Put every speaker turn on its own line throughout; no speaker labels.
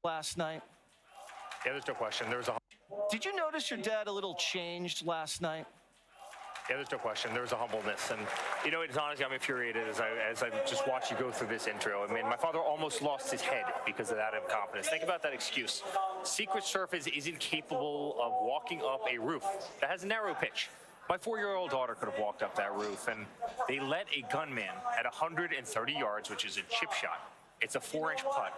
last night?
Yeah, there's no question.
Did you notice your dad a little changed last night?
Yeah, there's no question. There was a humbleness. And, it's honestly, I'm infuriated as I just watch you go through this intro. I mean, my father almost lost his head because of that incompetence. Think about that excuse. Secret Service isn't capable of walking up a roof that has a narrow pitch. My 4-year-old daughter could have walked up that roof, and they let a gunman at 130 yards, which is a chip shot. It's a 4-inch putt.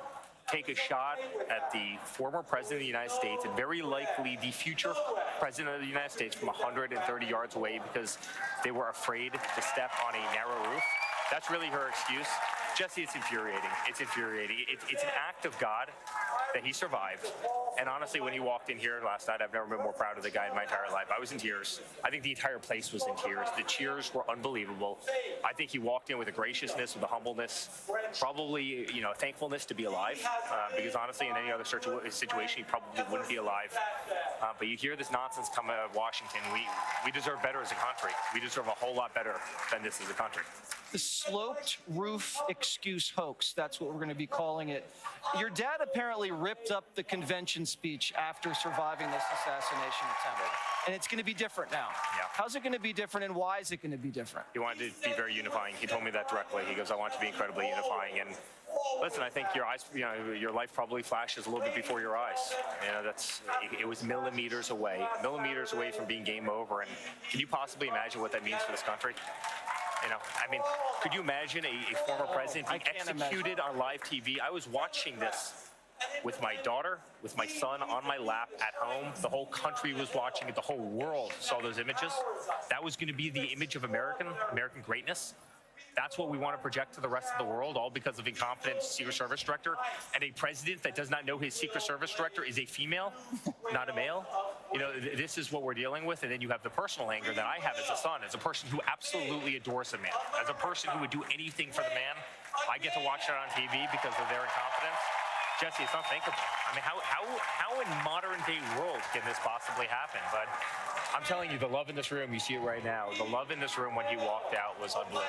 Take a shot at the former president of the United States and very likely the future president of the United States from 130 yards away because they were afraid to step on a narrow roof. That's really her excuse. Jesse, it's infuriating. It's infuriating. It's an act of God that he survived. And honestly, when he walked in here last night, I've never been more proud of the guy in my entire life. I was in tears. I think the entire place was in tears. The cheers were unbelievable. I think he walked in with a graciousness, with a humbleness, probably, thankfulness to be alive. Because honestly, in any other situation, he probably wouldn't be alive. But you hear this nonsense come out of Washington. We deserve better as a country. We deserve a whole lot better than this as a country.
The sloped roof excuse hoax, that's what we're going to be calling it. Your dad apparently ripped up the convention speech after surviving this assassination attempt. And it's going to be different now.
Yeah.
How's it going to be different, and why is it going to be different?
He wanted to be very unifying. He told me that directly. He goes, I want to be incredibly unifying. And listen, I think your eyes, your life probably flashes a little bit before your eyes. It was millimeters away from being game over. And can you possibly imagine what that means for this country? Could you imagine a former president being executed on live TV? I was watching this with my daughter, with my son on my lap at home. The whole country was watching it. The whole world saw those images. That was going to be the image of American greatness. That's what we want to project to the rest of the world, all because of incompetent Secret Service director and a president that does not know his Secret Service director is a female, not a male. This is what we're dealing with. And then you have the personal anger that I have as a son, as a person who absolutely adores the man, as a person who would do anything for the man. I get to watch it on TV because of their incompetence. Jesse, it's unthinkable. I mean, how in modern day world can this possibly happen? But I'm telling you, the love in this room, you see it right now. The love in this room when he walked out was unbelievable.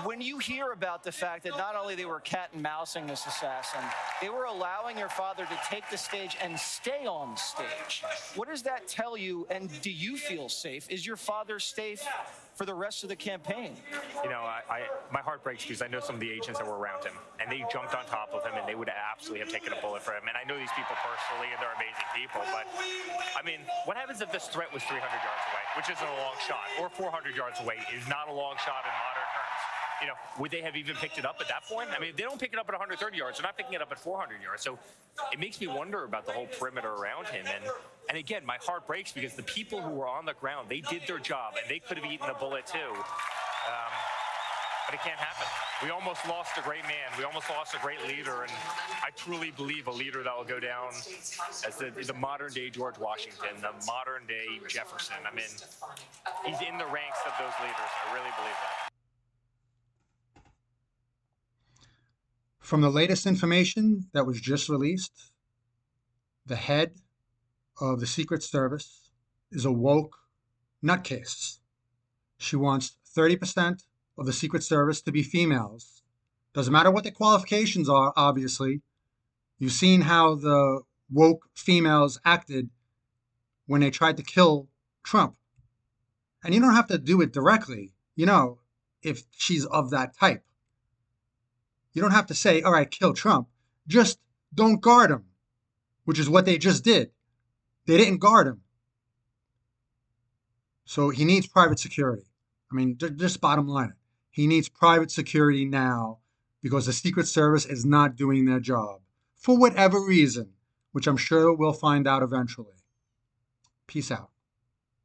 When you hear about the fact that not only they were cat and mousing this assassin, they were allowing your father to take the stage and stay on stage, what does that tell you, and do you feel safe? Is your father safe for the rest of the campaign?
My heart breaks because I know some of the agents that were around him, and they jumped on top of him, and they would absolutely have taken a bullet for him. And I know these people personally, and they're amazing people, but, what happens if this threat was 300 yards away, which isn't a long shot, or 400 yards away is not a long shot in modern terms? Would they have even picked it up at that point? If they don't pick it up at 130 yards, they're not picking it up at 400 yards. So it makes me wonder about the whole perimeter around him. And again, my heart breaks because the people who were on the ground, they did their job, and they could have eaten a bullet too. But it can't happen. We almost lost a great man. We almost lost a great leader, and I truly believe a leader that will go down as the modern-day George Washington, the modern-day Jefferson. He's in the ranks of those leaders. I really believe that.
From the latest information that was just released, the head of the Secret Service is a woke nutcase. She wants 30% of the Secret Service to be females. Doesn't matter what the qualifications are, obviously. You've seen how the woke females acted when they tried to kill Trump. And you don't have to do it directly, if she's of that type. You don't have to say, all right, kill Trump. Just don't guard him, which is what they just did. They didn't guard him. So he needs private security. Just bottom line. He needs private security now because the Secret Service is not doing their job for whatever reason, which I'm sure we'll find out eventually. Peace out.